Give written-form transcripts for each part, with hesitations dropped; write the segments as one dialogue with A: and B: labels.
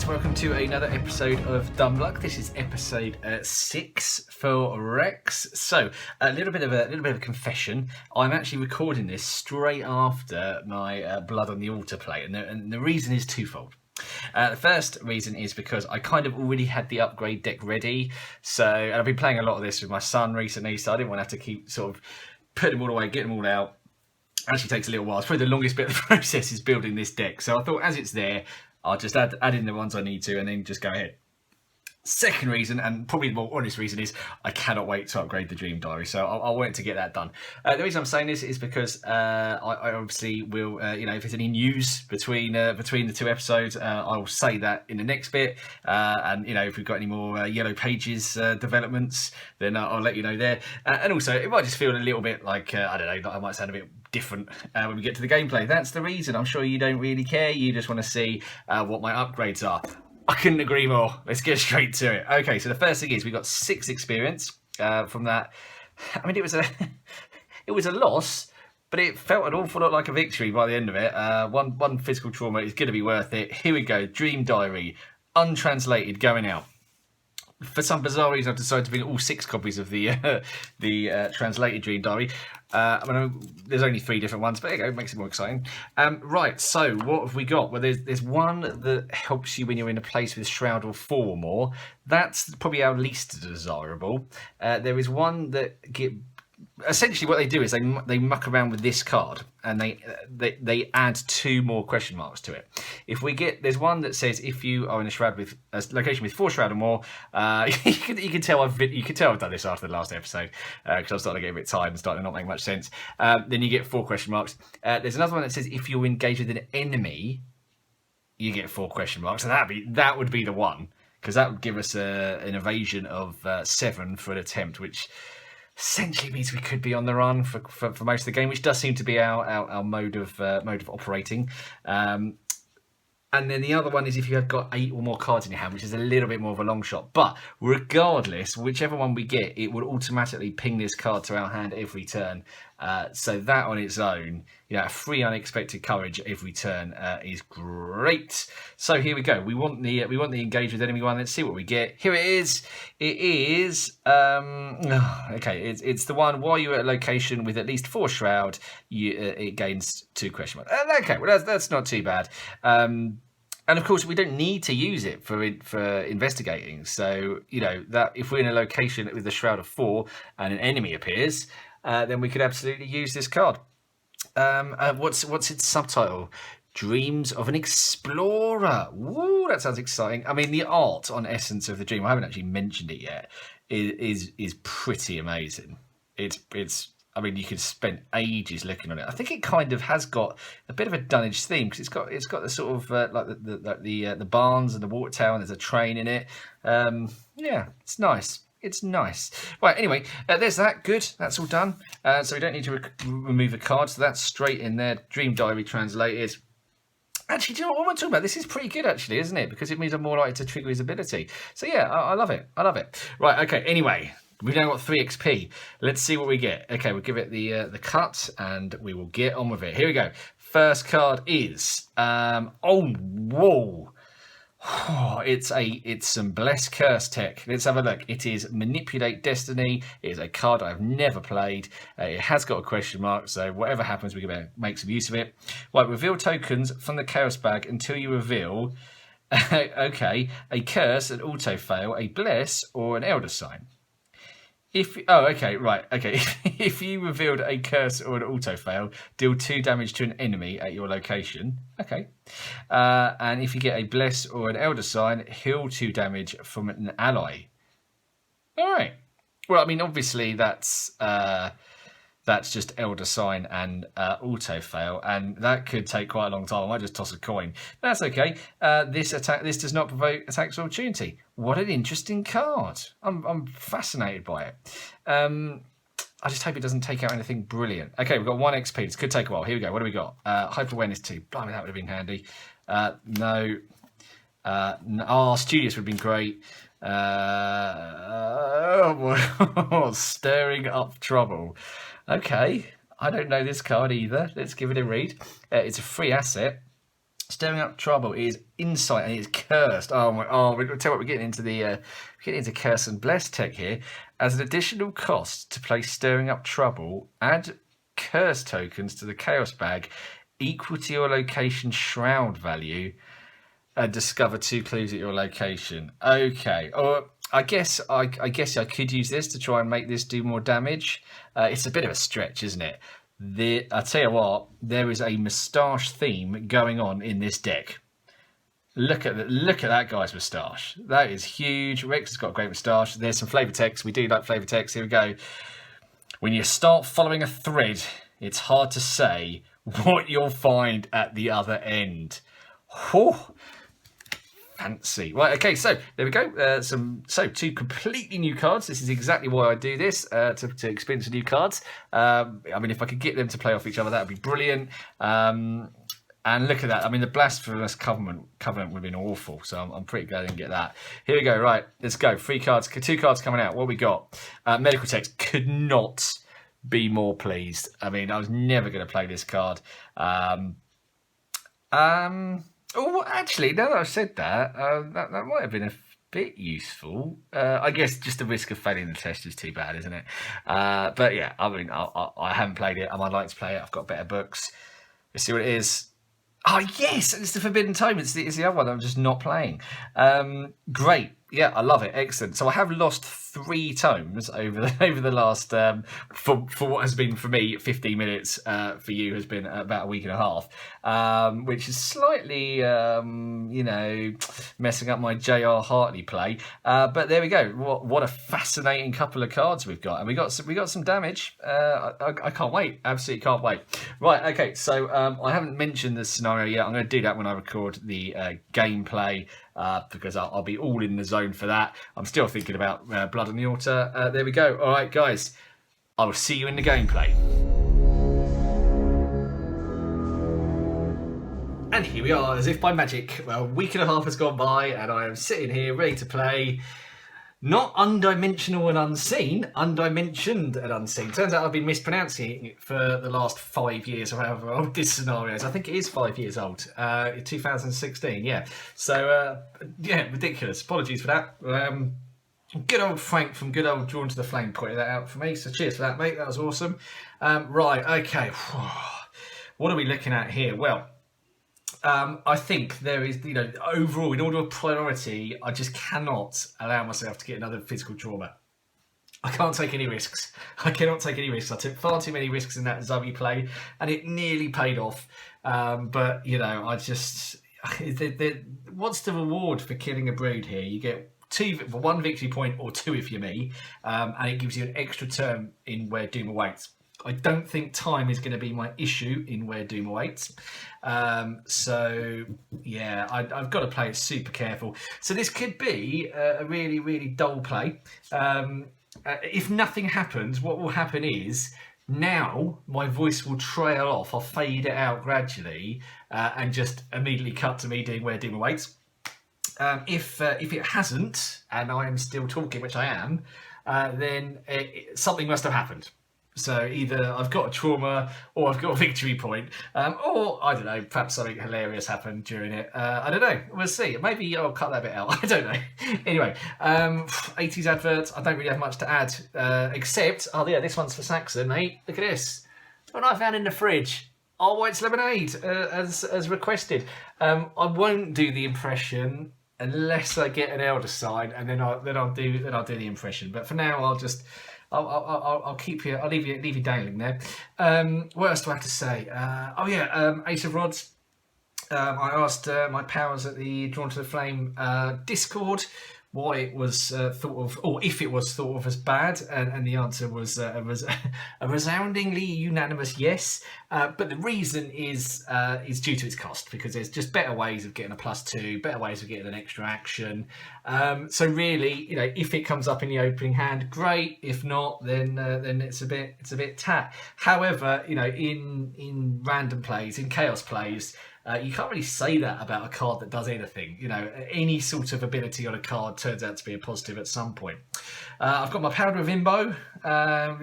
A: and welcome to another episode of Dumb Luck. This is episode 6 for Rex. So a little bit of a confession. I'm actually recording this straight after my Blood on the Altar play, and the reason is twofold. The first reason is because I kind of already had the upgrade deck ready. And I've been playing a lot of this with my son recently, so I didn't want to have to keep sort of putting them all away, getting them all out. Actually takes a little while. It's probably the longest bit of the process is building this deck. So I thought as it's there, I'll just add in the ones I need to and then just go ahead. Second reason, and probably the more honest reason, is I cannot wait to upgrade the Dream Diary. So I'll wait to get that done. The reason I'm saying this is because I obviously will, if there's any news between the two episodes, I'll say that in the next bit. And if we've got any more Yellow Pages developments, then I'll let you know there. And also, it might just feel a little bit like, I don't know, I might sound a bit different when we get to the gameplay. That's the reason. I'm sure you don't really care. You just want to see what my upgrades are. I couldn't agree more. Let's get straight to it. Okay, so the first thing is we got 6 experience from that. I mean, it was a loss, but it felt an awful lot like a victory by the end of it. One physical trauma is going to be worth it. Here we go. Dream Diary, untranslated, going out. For some bizarre reason, I've decided to bring all 6 copies of the translated Dream Diary. There's only 3 different ones, but there you go, it makes it more exciting. Right, so what have we got? Well, there's one that helps you when you're in a place with Shroud or 4 or more. That's probably our least desirable. There is one that essentially what they do is they muck around with this card and they add 2 more question marks to it. There's one that says if you are in a location with 4 shroud or more, you can tell I've done this after the last episode because I'm starting to get a bit tired and starting to not make much sense. Then you get 4 question marks. There's another one that says if you're engaged with an enemy, you get 4 question marks. So that would be the one, because that would give us an evasion of 7 for an attempt, which essentially means we could be on the run for most of the game, which does seem to be our mode of operating. And then the other one is if you have got 8 or more cards in your hand, which is a little bit more of a long shot. But regardless, whichever one we get, it will automatically ping this card to our hand every turn. So that on its own, free unexpected courage every turn is great. So here we go. We want the engage with enemy one. Let's see what we get. Here it is. It is okay. It's the one while you're at a location with at least 4 shroud, it gains 2 question marks. Okay, well that's not too bad. And of course, we don't need to use it for investigating. So that if we're in a location with a shroud of 4 and an enemy appears, then we could absolutely use this card. What's its subtitle? Dreams of an Explorer. Woo, that sounds exciting. I mean, the art on Essence of the Dream, I haven't actually mentioned it yet, is pretty amazing. I mean, you could spend ages looking on it. I think it kind of has got a bit of a Dunwich theme because it's got the sort of like the barns and the water tower, and there's a train in it. Yeah, it's nice. It's nice. Right, anyway, there's that. Good. That's all done. So we don't need to remove a card. So that's straight in there. Dream Diary translated. Actually, do you know what I'm talking about? This is pretty good, actually, isn't it? Because it means I'm more likely to trigger his ability. So yeah, I love it. I love it. Right, okay, anyway. We've now got 3 XP. Let's see what we get. Okay, we'll give it the cut and we will get on with it. Here we go. First card is whoa. It's some Blessed Curse tech. Let's have a look. It is Manipulate Destiny. It is a card I've never played. It has got a question mark, so whatever happens, we can make some use of it. Right, reveal tokens from the Chaos bag until you reveal a curse, an auto fail, a bless, or an elder sign. If you revealed a curse or an auto fail, deal 2 damage to an enemy at your location. Okay. And if you get a bless or an elder sign, heal 2 damage from an ally. All right. Well, I mean, obviously that's just elder sign and auto fail, and that could take quite a long time. I might just toss a coin. That's okay. This does not provoke attacks of opportunity. What an interesting card. I'm fascinated by it. I just hope it doesn't take out anything brilliant. Okay, we've got 1 XP. This could take a while. Here we go. What do we got? Hyper Awareness 2. Blimey, that would have been handy. No. Studious would have been great. Stirring up trouble. Okay, I don't know this card either. Let's give it a read. It's a free asset. Stirring Up Trouble is Insight and it's cursed. Oh my! Oh, we'll tell you what, we're getting into curse and bless tech here. As an additional cost to play Stirring Up Trouble, add curse tokens to the Chaos bag equal to your location shroud value, and discover 2 clues at your location. Okay. Or I guess I could use this to try and make this do more damage. It's a bit of a stretch, isn't it? I tell you what, there is a moustache theme going on in this deck. Look at that guy's moustache. That is huge. Rex has got a great moustache. There's some flavour text. We do like flavour text. Here we go. When you start following a thread, it's hard to say what you'll find at the other end. Whew. Fancy. Right, okay, so there we go. 2 completely new cards. This is exactly why I do this, to experience new cards. I mean, if I could get them to play off each other, that would be brilliant. And look at that. I mean, the Blasphemous Covenant would have been awful, so I'm pretty glad I didn't get that. Here we go. Right, let's go. 3 cards, 2 cards coming out. What we got? Medical Text could not be more pleased. I mean, I was never going to play this card. Oh, actually, now that I've said that, that might have been a bit useful. I guess just the risk of failing the test is too bad, isn't it? But yeah, I mean, I haven't played it. I might like to play it. I've got better books. Let's see what it is. Oh, yes, it's the Forbidden Tome. It's the other one I'm just not playing. Great. Yeah, I love it. Excellent. So I have lost 3 tomes over the last, for what has been for me 15 minutes, for you has been about a week and a half, which is slightly, messing up my J.R. Hartley play. But there we go. What a fascinating couple of cards we've got, and we got some damage. I can't wait. Absolutely can't wait. Right. Okay. So I haven't mentioned the scenario yet. I'm going to do that when I record the gameplay. Because I'll be all in the zone for that. I'm still thinking about Blood on the Altar. There we go. All right, guys. I will see you in the gameplay. And here we are, as if by magic. Well, a week and a half has gone by, and I am sitting here ready to play. Not Undimensional and Unseen, Undimensioned and Unseen. Turns out I've been mispronouncing it for the last 5 years, or however old this scenario is. I think it is 5 years old, 2016, yeah. So, yeah, ridiculous. Apologies for that. Good old Frank from good old Drawn to the Flame pointed that out for me, so cheers for that, mate. That was awesome. Right, okay. What are we looking at here? Well, I think there is, overall, in order of priority, I just cannot allow myself to get another physical trauma. I can't take any risks. I cannot take any risks. I took far too many risks in that Zoe play, and it nearly paid off. But, I just... what's the reward for killing a brood here? You get 1 victory point, or 2 if you're me, and it gives you an extra turn in Where Doom Awaits. I don't think time is going to be my issue in Where Doom Awaits. So, yeah, I've got to play it super careful. So this could be a really, really dull play. If nothing happens, what will happen is now my voice will trail off. I'll fade it out gradually and just immediately cut to me doing Where Doom Awaits. If it hasn't, and I am still talking, which I am, then something must have happened. So either I've got a trauma, or I've got a victory point, or I don't know, perhaps something hilarious happened during it. I don't know. We'll see. Maybe I'll cut that bit out. I don't know. Anyway, 80s adverts. I don't really have much to add, except this one's for Saxon, mate. Look at this. What I found in the fridge. All White's lemonade, as requested. I won't do the impression unless I get an elder sign, and then I'll do the impression. But for now, I'll keep you. I'll leave you dangling there. What else do I have to say? Ace of Rods. I asked my pals at the Drawn to the Flame Discord why it was thought of, or if it was thought of as bad, and the answer was a resoundingly unanimous yes. But the reason is due to its cost, because there's just better ways of getting a +2, better ways of getting an extra action. So really, if it comes up in the opening hand, great. If not, then it's a bit tat. However, in random plays, in chaos plays, you can't really say that about a card that does anything. Any sort of ability on a card turns out to be a positive at some point. I've got my Powder of Imbo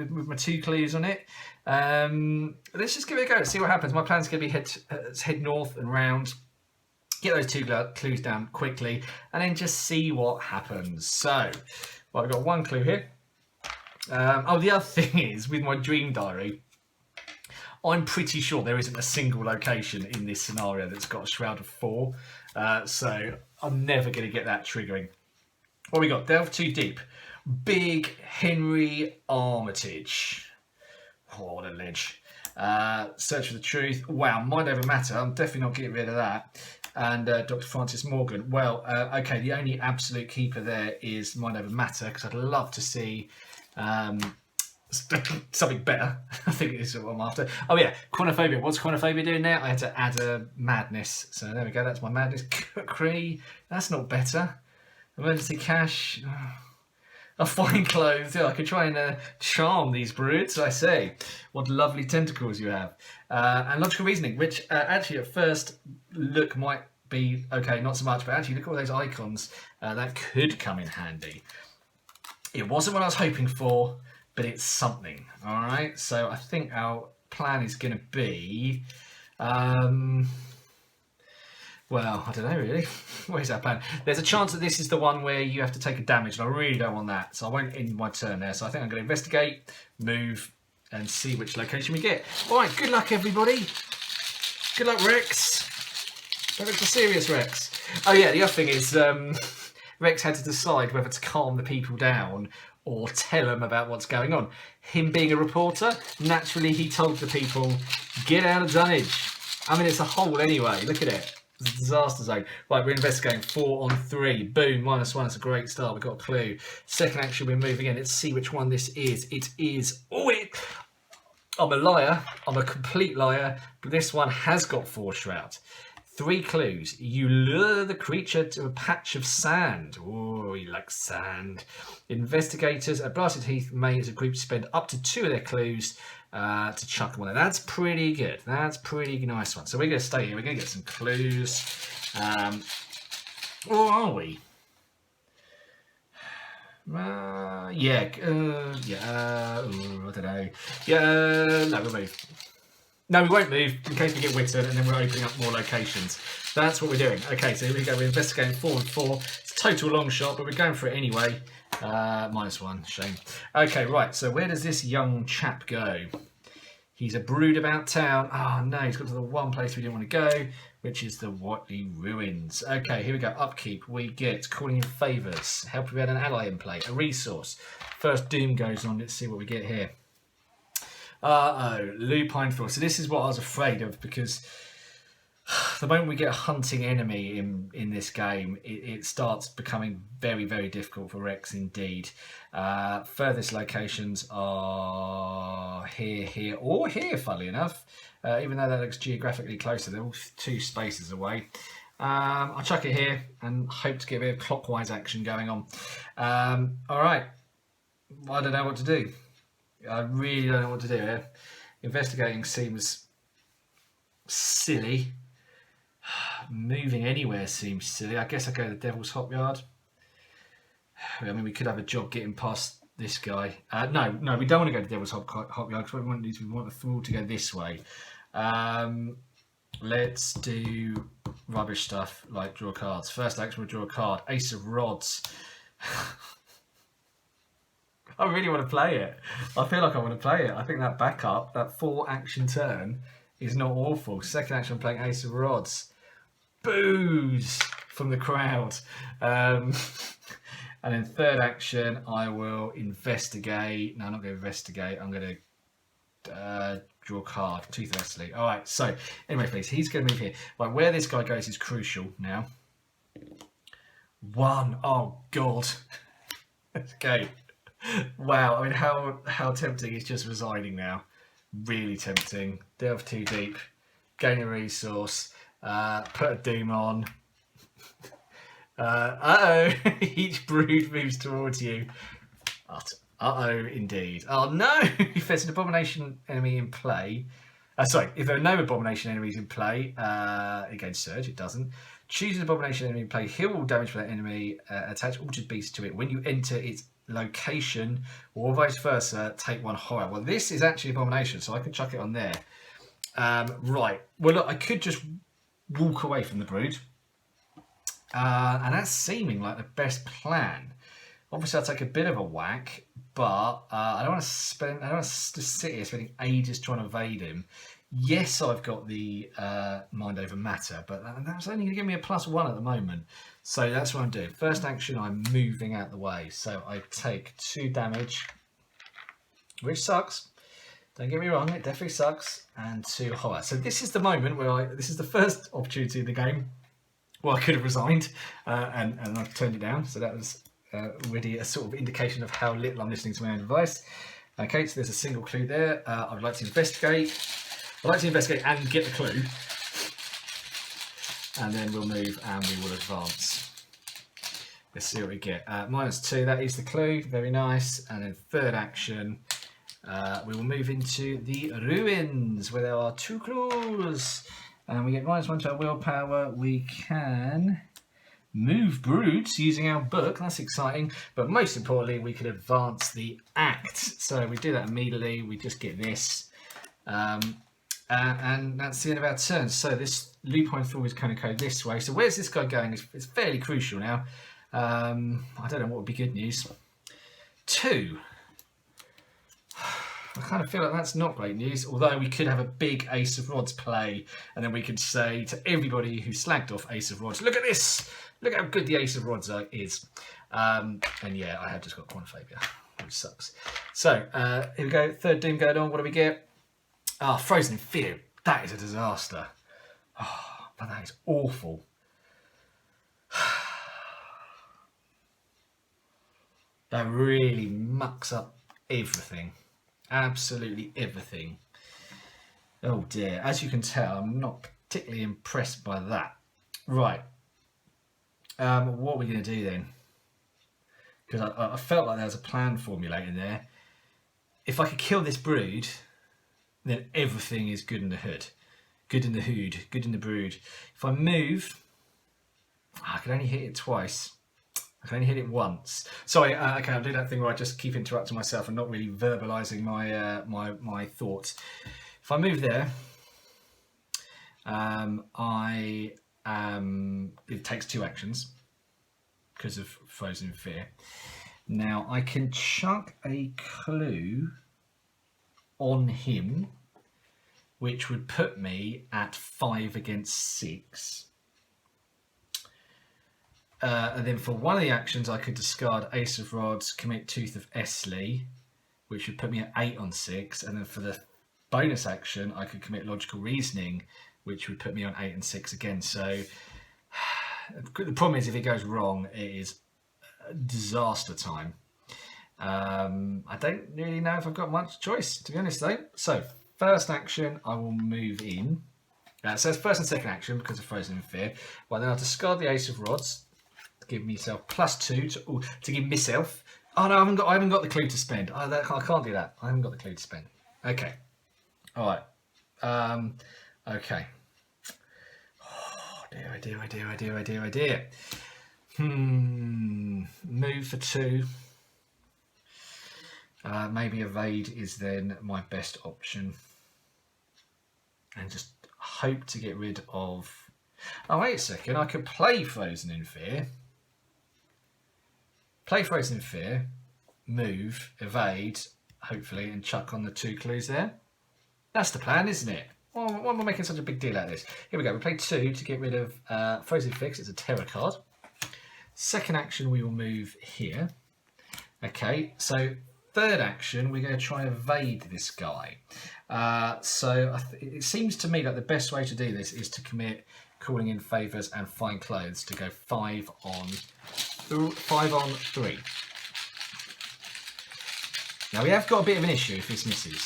A: with my 2 clues on it. Let's just give it a go, see what happens. My plan's going to be head north and round. Get those two clues down quickly and then just see what happens. So, well, I've got one clue here. The other thing is, with my dream diary, I'm pretty sure there isn't a single location in this scenario that's got a shroud of 4. So I'm never going to get that triggering. What we got? Delve too deep. Big Henry Armitage. Oh, what a ledge. Search for the truth. Wow, mind over matter. I'm definitely not getting rid of that. And Dr. Francis Morgan. Well, okay, the only absolute keeper there is mind over matter, because I'd love to see something better. I think it is what I'm after. Oh yeah, Chronophobia. What's Chronophobia doing now? I had to add a madness. So there we go, that's my madness. Cookery, that's not better. Emergency cash. A fine clothes. Yeah, I could try and charm these broods, I say. What lovely tentacles you have. And logical reasoning, which actually at first look might be okay, not so much, but actually look at all those icons. That could come in handy. It wasn't what I was hoping for, but it's something. All right, so I think our plan is going to be... well, I don't know really. Where's our plan? There's a chance that this is the one where you have to take a damage, and I really don't want that. So I won't end my turn there. So I think I'm going to investigate, move, and see which location we get. All right, good luck, everybody. Good luck, Rex. Don't look for serious, Rex. Oh yeah, the other thing is Rex had to decide whether to calm the people down or tell them about what's going on. Him being a reporter, naturally he told the people, get out of dunnage. I mean, it's a hole anyway. Look at it. It's a disaster zone. Right, we're investigating 4 on 3. Boom, -1. It's a great start. We've got a clue. Second action, we're moving in. Let's see which one this is. It is... Oh, I'm a liar. I'm a complete liar. But this one has got 4 shrouds. 3 clues. You lure the creature to a patch of sand. Oh, you like sand. Investigators at Blasted Heath may, as a group, spend up to 2 of their clues to chuck them on there. That's pretty good. That's pretty nice one. So we're going to stay here. We're going to get some clues. Or are we? I don't know. No, we'll move. No, we won't move in case we get Witted, and then we're opening up more locations. That's what we're doing. Okay, so here we go. We're investigating 4 and 4. It's a total long shot, but we're going for it anyway. -1, shame. Okay, right, so where does this young chap go? He's a brood about town. Oh no, he's got to the one place we didn't want to go, which is the Watley Ruins. Okay, here we go. Upkeep. We get calling in favours. Help if we had an ally in play. A resource. First doom goes on. Let's see what we get here. Lupine Thor. So this is what I was afraid of, because the moment we get a hunting enemy in this game, it starts becoming very, very difficult for Rex indeed. Furthest locations are here, or here, funnily enough. Even though that looks geographically closer, they're all 2 spaces away. I'll chuck it here and hope to get a bit of clockwise action going on. All right. I don't know what to do. I really don't know what to do here. Investigating seems silly. Moving anywhere seems silly. I guess I go to the Devil's Hop Yard. I mean, we could have a job getting past this guy. No, we don't want to go to Devil's Hop Yard, because what we want to do is we want the fool to go this way. Let's do rubbish stuff like draw cards. First action, we'll draw a card. Ace of Rods. I really want to play it. I feel like I want to play it. I think that backup, that 4 action turn, is not awful. Second action, I'm playing Ace of Rods. Boos from the crowd. And then third action, I will investigate. No, I'm not going to investigate. I'm going to draw a card. Tooth Wesley. All right. So anyway, please, he's going to move here. Right, where this guy goes is crucial now. 1. Oh God. Okay. Wow. I mean, how tempting is just resigning now? Really tempting. Delve too deep. Gain a resource. Put a doom on. Each brood moves towards you. Indeed. Oh no! If there's an abomination enemy in play, if there are no abomination enemies in play, against Surge, it doesn't. Choose an abomination enemy in play. Heal all damage for that enemy. Attach altered beast to it. When you enter its location, or vice versa, take 1 horror. Well, this is actually abomination, so I can chuck it on there. Right. Well, look, I could just walk away from the brood. And that's seeming like the best plan. Obviously, I'll take a bit of a whack, but I don't want to just sit here spending ages trying to evade him. Yes, I've got the mind over matter, but that's only going to give me a +1 at the moment. So that's what I'm doing. First action, I'm moving out the way. So I take 2 damage, which sucks. Don't get me wrong, it definitely sucks. And 2 horror. So this is the moment where this is the first opportunity in the game where I could have resigned, and I've turned it down. So that was already a sort of indication of how little I'm listening to my own advice. Okay, so there's a single clue there. I would like to investigate. I'd like to investigate and get the clue. And then we'll move and we will advance. Let's see what we get. -2, that is the clue. Very nice. And then third action, we will move into the ruins where there are 2 clues. And we get -1 to our willpower. We can move brutes using our book. That's exciting. But most importantly, we can advance the act. So we do that immediately. We just get this. And that's the end of our turn. So this loophole through is going to go this way. So where's this guy going? It's fairly crucial now. I don't know what would be good news. 2. I kind of feel like that's not great news, although we could have a big Ace of Rods play, and then we could say to everybody who slagged off Ace of Rods, look at this! Look how good the Ace of Rods is. And yeah, I have just got Quantiphobia, which sucks. So, here we go. Third Doom going on. What do we get? Ah, Frozen in Fear. That is a disaster. Oh, but that is awful. That really mucks up everything. Absolutely everything. Oh dear. As you can tell, I'm not particularly impressed by that. Right. What are we going to do then? Because I felt like there was a plan formulating there. If I could kill this brood, then everything is good in the hood. Good in the hood. Good in the brood. If I move, I can only hit it twice. I can only hit it once. Sorry, okay, I'll do that thing where I just keep interrupting myself and not really verbalising my thoughts. If I move there, it takes 2 actions because of Frozen Fear. Now I can chuck a clue on him, which would put me at 5 against 6. And then for one of the actions, I could discard Ace of Rods, commit Tooth of Esley, which would put me at 8 on 6. And then for the bonus action, I could commit Logical Reasoning, which would put me on 8 and 6 again. So the problem is, if it goes wrong, it is disaster time. I don't really know if I've got much choice, to be honest, though. So first action, I will move in. So it's first and second action because of Frozen in Fear. Well, then I'll discard the Ace of Rods. Give myself +2 to give myself. Oh no, I haven't got the clue to spend. I can't do that. I haven't got the clue to spend. Okay. All right. Okay. Oh dear. Move for 2. Maybe evade is then my best option, and just hope to get rid of. Oh wait a second. I could play Frozen in Fear. Play Frozen in Fear, move, evade, hopefully, and chuck on the 2 clues there. That's the plan, isn't it? Why am I making such a big deal out of this? Here we go. We play 2 to get rid of Frozen Fix. It's a terror card. Second action, we will move here. Okay, so third action, we're going to try and evade this guy. So it seems to me that the best way to do this is to commit Calling in Favours and Fine Clothes to go 5 on 3. Now we have got a bit of an issue if this misses,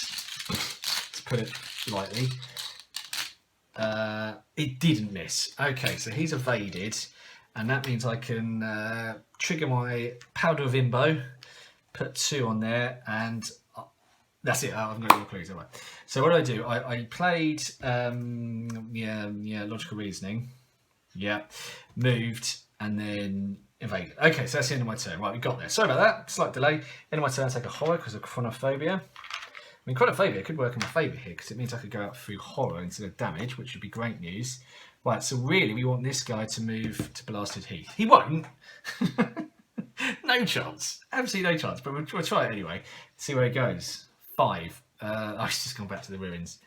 A: to put it lightly. It didn't miss. Okay, so he's evaded, and that means I can trigger my Powder of Imbo, put 2 on there, and that's it. I've got all clues. All right. So what do? I played Logical Reasoning. Yeah, moved, and then evaded. Okay, so that's the end of my turn. Right, we got there. Sorry about that. Slight delay. End of my turn, I take a horror because of Chronophobia. mean, quite a favour. It could work in my favour here because it means I could go out through horror instead of damage, which would be great news. Right, so really we want this guy to move to Blasted Heath. He won't. No chance. Absolutely no chance, but we'll try it anyway. See where it goes. 5. I've just gone back to the ruins.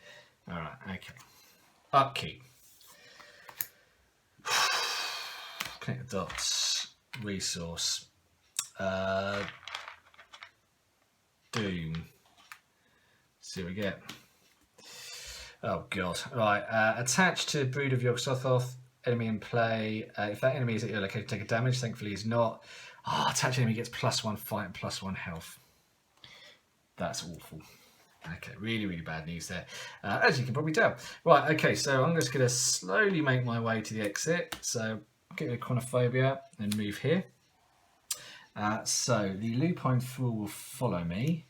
A: All right, okay. Upkeep. Connect the dots. Resource. Doom. See what we get. Oh god. Right. Attached to Brood of Yog-Sothoth. Enemy in play. If that enemy is at your location, take a damage. Thankfully, he's not. Oh, attached enemy gets +1 fight and +1 health. That's awful. Okay, really, really bad news there. As you can probably tell. Right, okay, so I'm just going to slowly make my way to the exit. So get rid of Chronophobia and move here. So the Lupine Thrall will follow me.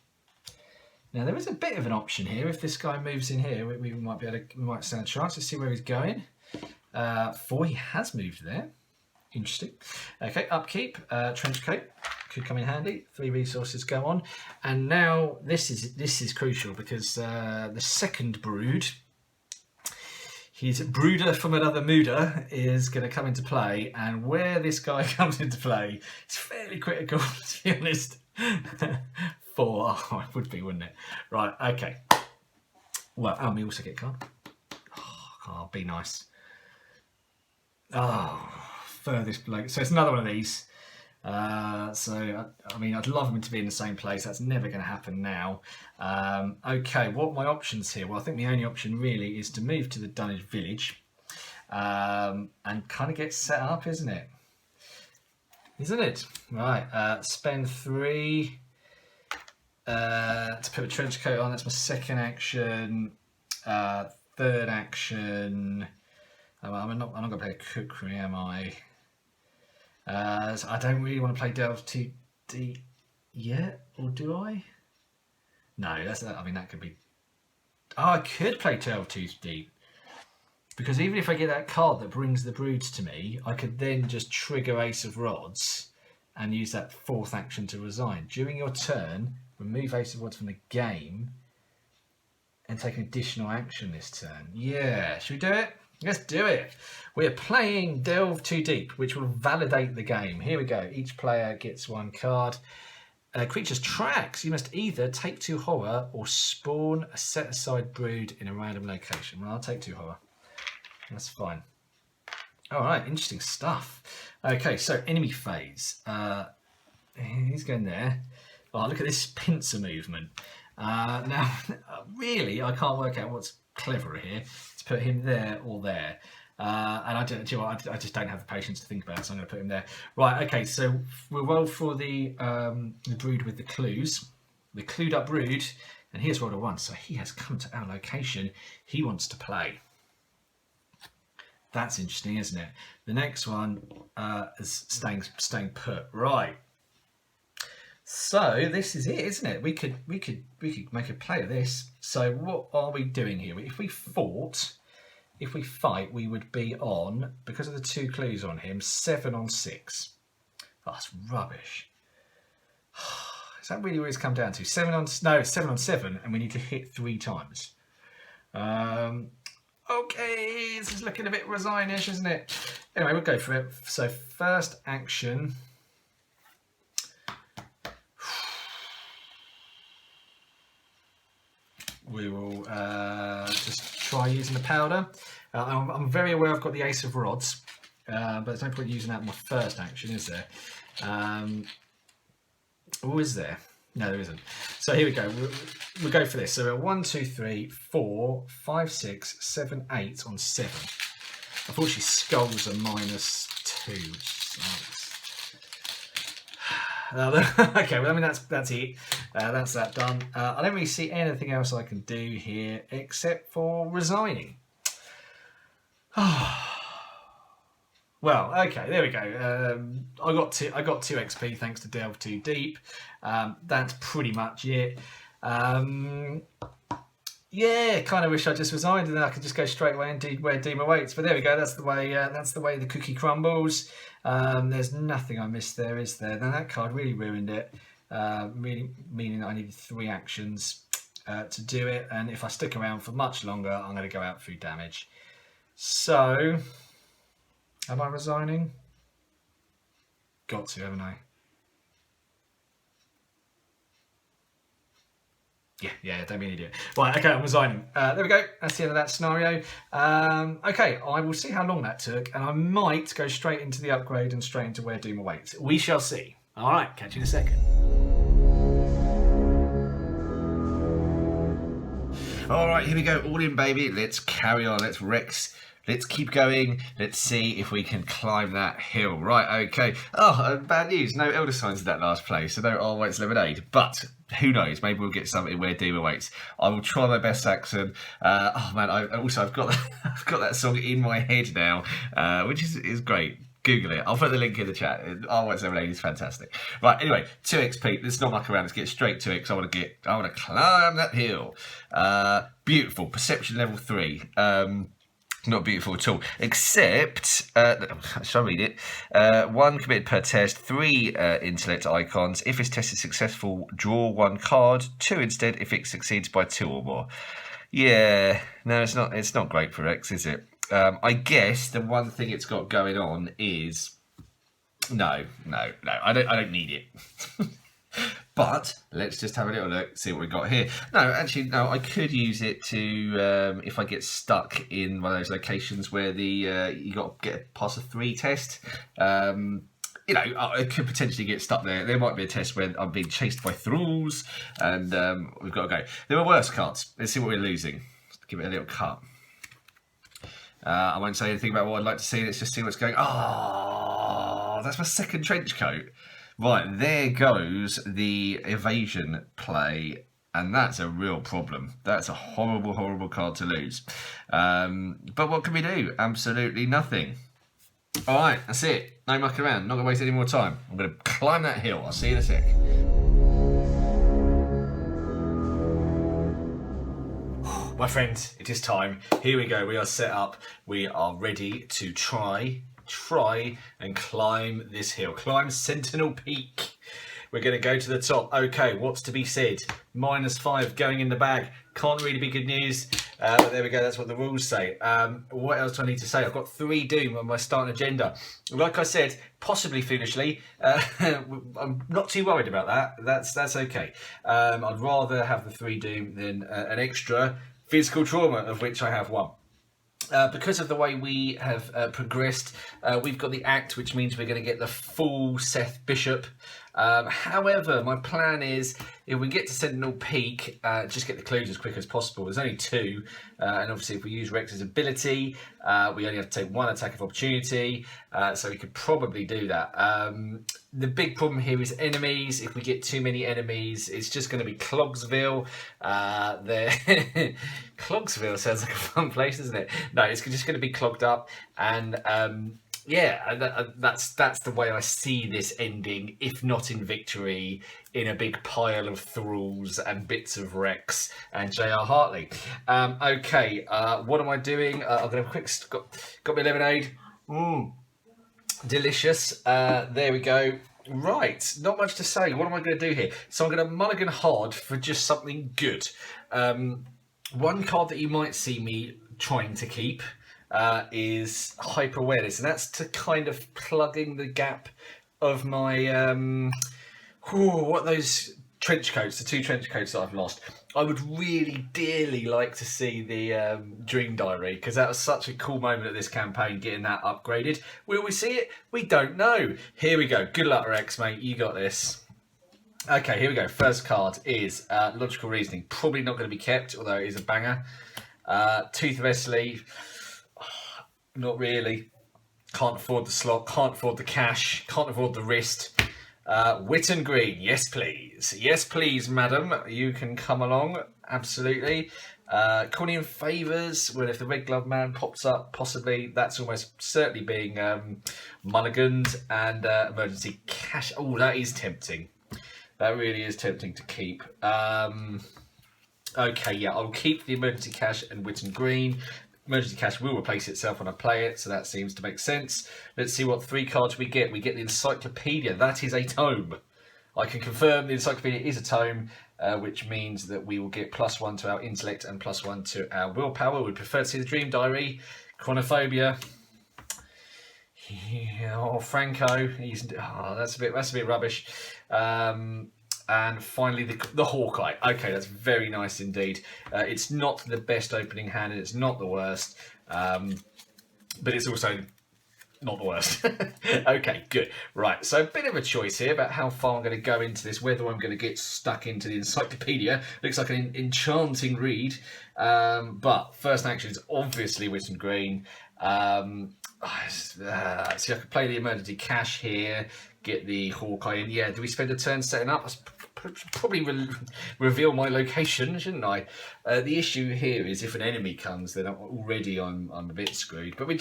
A: Now there is a bit of an option here. If this guy moves in here, we might be able to, we might stand a chance to see where he's going. 4, he has moved there. Interesting. Okay, upkeep, trench coat could come in handy. 3 resources go on, and now this is crucial because the second brood, his brooder from another mooder, is going to come into play, and where this guy comes into play, it's fairly critical to be honest. 4, oh, it would be, wouldn't it? Right, okay. Well, and we also get card. Oh, be nice. Oh, furthest bloke. So it's another one of these. So I mean, I'd love them to be in the same place. That's never going to happen now. Okay, what are my options here? Well, I think the only option really is to move to the Dunnage village and kind of get set up, isn't it? Isn't it? Right. Spend 3 to put a trench coat on. That's my second action. Third action. I'm not going to play a Kukri, am I? So I don't really want to play Delve too deep yet, or do I? No, I mean, that could be... Oh, I could play Delve too deep. Because even if I get that card that brings the broods to me, I could then just trigger Ace of Rods and use that 4th action to resign. During your turn, remove Ace of Rods from the game and take an additional action this turn. Yeah, should we do it? Let's do it. We're playing Delve Too Deep, which will validate the game. Here we go. Each player gets 1 card. Creature's tracks. You must either take 2 horror or spawn a set-aside brood in a random location. Well, I'll take 2 horror. That's fine. All right, interesting stuff. Okay, so enemy phase. He's going there. Oh, look at this pincer movement. Now, really, I can't work out what's cleverer here to put him there or there. And I just don't have the patience to think about it, so I'm going to put him there. Right, okay, so we'll roll for the brood with the clues. The clued up brood, and he has rolled a 1, so he has come to our location. He wants to play. That's interesting, isn't it? The next one is staying put. Right. So this is it, isn't it? We could make a play of this. So what are we doing here? If we fight, we would be on, because of the 2 clues on him, 7 on 6. Oh, that's rubbish. Is that really what it's come down to? 7 on 7, and we need to hit 3 times. Okay, this is looking a bit resignish, isn't it? Anyway, we'll go for it. So first action. We will just try using the powder. I'm very aware I've got the Ace of Rods, but there's no point using that in my first action, is there? Oh, is there? No, there isn't. So here we go. We'll go for this. So we're 1, 2, 3, 4, 5, 6, 7, 8 on 7. Unfortunately, skulls are -2, which sucks. Okay, well, I mean, that's it. That's that done. I don't really see anything else I can do here except for resigning. Well, okay, there we go. I got 2 XP thanks to Delve Too Deep. That's pretty much it. Yeah, kind of wish I just resigned and then I could just go straight away and do where Dima waits. But there we go. That's the way the cookie crumbles. There's nothing I missed there, is there? Now that card really ruined it. Really meaning that I needed 3 actions. to do it, and if I stick around for much longer, I'm going to go out through damage. So, am I resigning? Got to, haven't I? Yeah, don't be an idiot. Right, okay, I'm resigning. There we go. That's the end of that scenario. Okay, I will see how long that took, and I might go straight into the upgrade and straight into where Doom awaits. We shall see. All right, catch you in a second. All right, here we go. All in, baby. Let's carry on. Let's Rex. Let's keep going. Let's see if we can climb that hill. Right, okay. Oh, bad news. No Elder Signs in that last place, so no Waits Lemonade. But who knows? Maybe we'll get something where Doom awaits. I will try my best, Saxon. Oh man, I've got that, I've got that song in my head now, which is great. Google it. I'll put the link in the chat. Waits Lemonade is fantastic. Right, anyway, 2 XP. Let's not muck around. Let's get straight to it because I want to climb that hill. Beautiful. Perception level 3. Not beautiful at all, except, shall I read it? 1 committed per test, 3 intellect icons. If this test is successful, draw 1 card. 2 instead if it succeeds by 2 or more. Yeah, no, it's not great for X, is it? I guess the one thing it's got going on is, no, I don't need it. But let's just have a little look, see what we've got here. No, actually, no, I could use it to, if I get stuck in one of those locations where you got to get past a 3 test. You know, I could potentially get stuck there. There might be a test where I'm being chased by thralls, and we've got to go. There are worse cards. Let's see what we're losing. Let's give it a little cut. I won't say anything about what I'd like to see. Let's just see what's going on. Oh, that's my 2nd trench coat. Right, there goes the evasion play, and that's a real problem. That's a horrible, horrible card to lose. But what can we do? Absolutely nothing. All right, that's it. No mucking around. Not going to waste any more time. I'm going to climb that hill. I'll see you in a sec. My friends, it is time. Here we go. We are set up. We are ready to try and climb this hill. Climb Sentinel Peak. We're going to go to the top. Okay, what's to be said? -5 going in the bag. Can't really be good news. But there we go. That's what the rules say. What else do I need to say? I've got 3 Doom on my starting agenda. Like I said, possibly foolishly, I'm not too worried about that. That's okay. I'd rather have the 3 Doom than an extra physical trauma, of which I have 1. Because of the way we have progressed, we've got the Act, which means we're going to get the full Seth Bishop. However, my plan is, if we get to Sentinel Peak, just get the clues as quick as possible. There's only 2, and obviously if we use Rex's ability, we only have to take 1 attack of opportunity, so we could probably do that. The big problem here is enemies. If we get too many enemies, it's just going to be Clogsville. Clogsville sounds like a fun place, doesn't it? No, it's just going to be clogged up, and yeah, that's the way I see this ending, if not in victory, in a big pile of thralls and bits of Rex and J.R. Hartley. Okay, what am I doing? I'm going to have a quick... Got my lemonade. Delicious. There we go. Right, not much to say. What am I going to do here? So I'm going to mulligan hard for just something good. One card that you might see me trying to keep is hyper awareness, and that's to kind of plugging the gap of my what those trench coats, the 2 trench coats that I've lost. I would really dearly like to see the Dream Diary, because that was such a cool moment of this campaign, getting that upgraded. Will we see it? We don't know. Here we go. Good luck, Rex, mate. You got this. Okay, here we go. First card is Logical Reasoning. Probably not going to be kept, although it is a banger. Tooth of Esli. Not really. Can't afford the slot. Can't afford the cash. Can't afford the wrist. Witten Green. Yes, please. Yes, please, madam. You can come along. Absolutely. Cornean Favours. Well, if the Red Glove Man pops up, possibly. That's almost certainly being mulliganed. And Emergency Cash. Oh, that is tempting. That really is tempting to keep. Okay, yeah, I'll keep the Emergency Cash and Witten Green. Emergency Cash will replace itself when I play it, so that seems to make sense. Let's see what 3 cards we get. We get the Encyclopedia. That is a tome. I can confirm the Encyclopedia is a tome. which means that we will get +1 to our intellect and +1 to our willpower. We prefer to see the dream diary. Chronophobia. Yeah, oh, Franco. That's a bit rubbish. And finally, the Hawkeye. Okay, that's very nice indeed. It's not the best opening hand, and it's not the worst, but it's also not the worst. Okay, good. Right, so a bit of a choice here about how far I'm going to go into this, whether I'm going to get stuck into the encyclopedia. Looks like an enchanting read, but first action is obviously Wit and Green. So I could play the emergency cash here, get the Hawkeye in. Yeah, do we spend a turn setting up? I should probably reveal my location, shouldn't I? The issue here is if an enemy comes, then already I'm a bit screwed. But we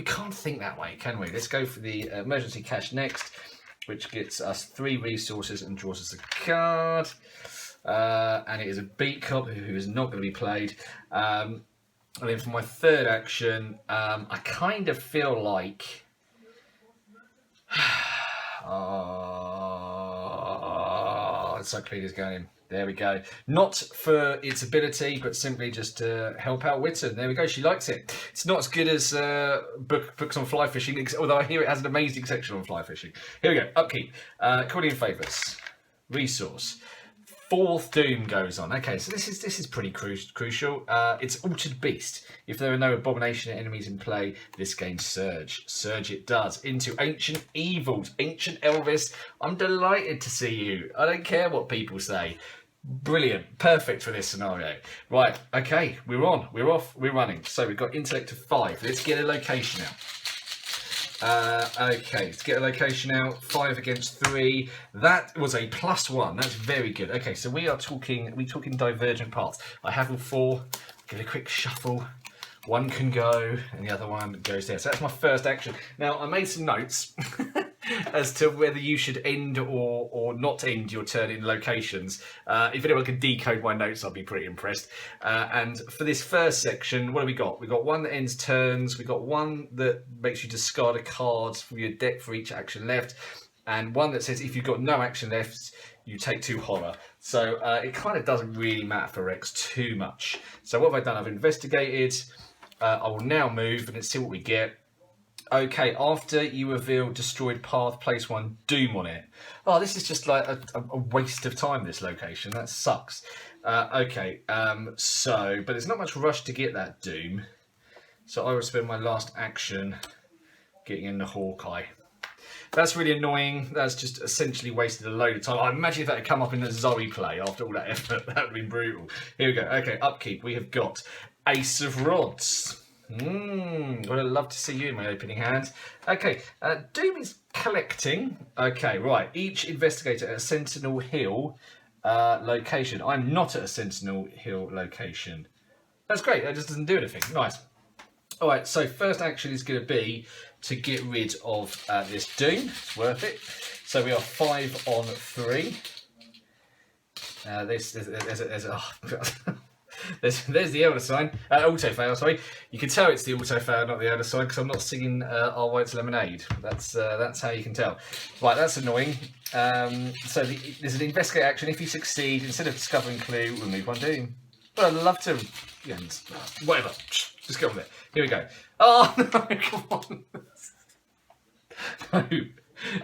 A: can't think that way, can we? Let's go for the emergency cash next, which gets us 3 resources and draws us a card. And it is a beat cop who is not going to be played. And then for my third action, I kind of feel like... Encyclopedia's going in. There we go. Not for its ability, but simply just to help out Witten. There we go. She likes it. It's not as good as books on fly fishing, although I hear it has an amazing section on fly fishing. Here we go. Upkeep. Accordion favours. Resource. 4th Doom goes on. Okay, so this is pretty crucial. It's Altered Beast. If there are no abomination enemies in play, this gains Surge. Surge it does. Into Ancient Evils. Ancient Elvis. I'm delighted to see you. I don't care what people say. Brilliant. Perfect for this scenario. Right, okay, we're on. We're off. We're running. So we've got intellect of 5. Let's get a location out. Okay, let's get a location out. 5 against 3. That was a +1. That's very good. Okay, so we're talking divergent paths. I have all 4. Give it a quick shuffle. One can go, and the other one goes there. So that's my first action. Now, I made some notes as to whether you should end or not end your turn in locations. If anyone can decode my notes, I'll be pretty impressed. And for this first section, what have we got? We've got one that ends turns. We've got one that makes you discard a card from your deck for each action left. And one that says if you've got no action left, you take 2 horror. So it kind of doesn't really matter for Rex too much. So what have I done? I've investigated. I will now move and let's see what we get. Okay, after you reveal destroyed path, place 1 Doom on it. Oh, this is just like a waste of time, this location. That sucks. Okay, but there's not much rush to get that Doom. So I will spend my last action getting in the Hawkeye. That's really annoying. That's just essentially wasted a load of time. I imagine if that had come up in the Zoe play after all that effort, that would have been brutal. Here we go. Okay, upkeep. We have got Ace of Rods. Would I love to see you in my opening hand. Okay, Doom is collecting. Okay, right. Each investigator at a Sentinel Hill location. I'm not at a Sentinel Hill location. That's great. That just doesn't do anything. Nice. All right, so first action is going to be to get rid of this Doom. It's worth it. So we are 5 on 3. There's the Elder Sign. Auto fail, sorry. You can tell it's the auto fail, not the Elder Sign, because I'm not singing Our White's Lemonade. That's how you can tell. Right, that's annoying. So there's an investigate action. If you succeed, instead of discovering clue, remove 1 Doom. But I'd love to. Yeah, whatever. Just get on with it. Here we go. Oh no! Come on.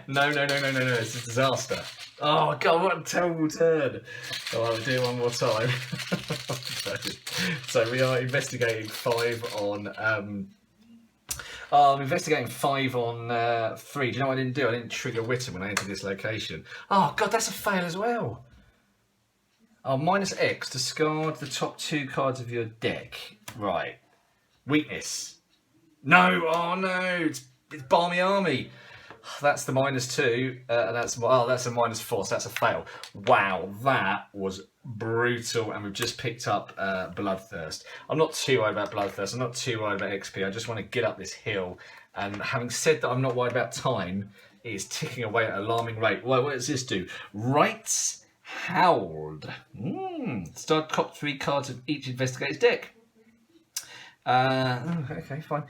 A: No. It's a disaster. Oh god, what a terrible turn. Oh, I'll do it one more time. So we are investigating 5 on I'm investigating 5 on 3. Do you know what I didn't do? I didn't trigger Witten when I entered this location. Oh god, that's a fail as well. Oh, -X, discard the top 2 cards of your deck. Right. Weakness. No, oh no, it's Barmy Army. That's the -2, and that's a -4, so that's a fail. Wow, that was brutal, and we've just picked up Bloodthirst. I'm not too worried about Bloodthirst, I'm not too worried about XP, I just want to get up this hill, and having said that I'm not worried about time, it is ticking away at an alarming rate. Well, what does this do? Rights Howled. Start top 3 cards of each investigator's deck. Okay, fine.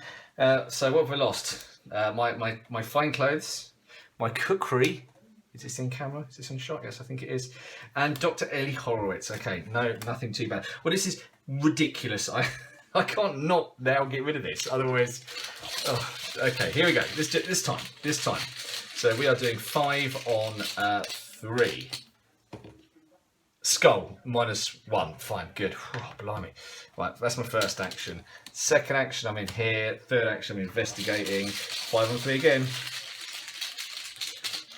A: So what have I lost? My fine clothes, my cookery, Is this in camera? Is this in shot? Yes, I think it is. And Dr. Ellie Horowitz. Okay, no, nothing too bad. Well, this is ridiculous. I can't not now get rid of this. Otherwise, oh, okay, here we go. This time. So we are doing 5 on 3. Skull, -1. Fine, good. Oh, blimey. Right, that's my first action. Second action, I'm in here. Third action, I'm investigating. 5 on 3 again.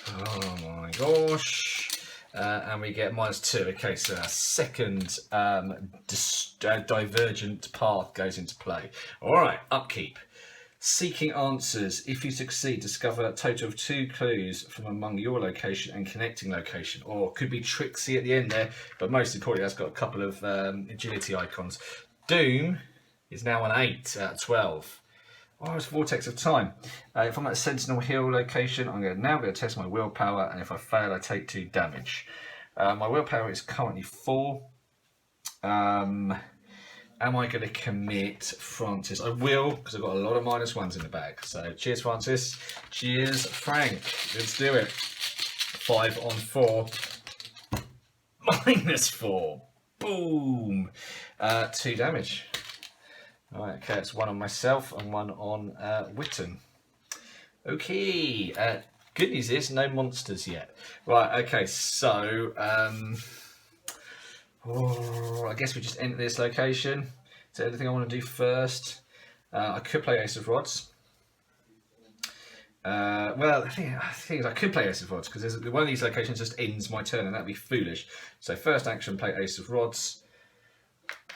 A: Oh my gosh. And we get -2. Okay, so our second divergent path goes into play. All right, upkeep. Seeking answers. If you succeed, discover a total of 2 clues from among your location and connecting location. Or could be Trixie at the end there, but most importantly, that's got a couple of agility icons. Doom is now on 8 out of 12. Oh, it's Vortex of Time. If I'm at a Sentinel Hill location, I'm now going to test my willpower, and if I fail, I take 2 damage. My willpower is currently 4. Am I going to commit Francis? I will, because I've got a lot of -1s in the bag. So cheers, Francis. Cheers, Frank. Let's do it. 5 on 4. -4. Boom. 2 damage. All right, okay, it's 1 on myself and 1 on Witten. Okay, good news is no monsters yet. Right, okay, so I guess we just enter this location. Is there anything I want to do first? I could play Ace of Rods. Well, the thing is I could play Ace of Rods because one of these locations just ends my turn, and that'd be foolish. So first action, play Ace of Rods.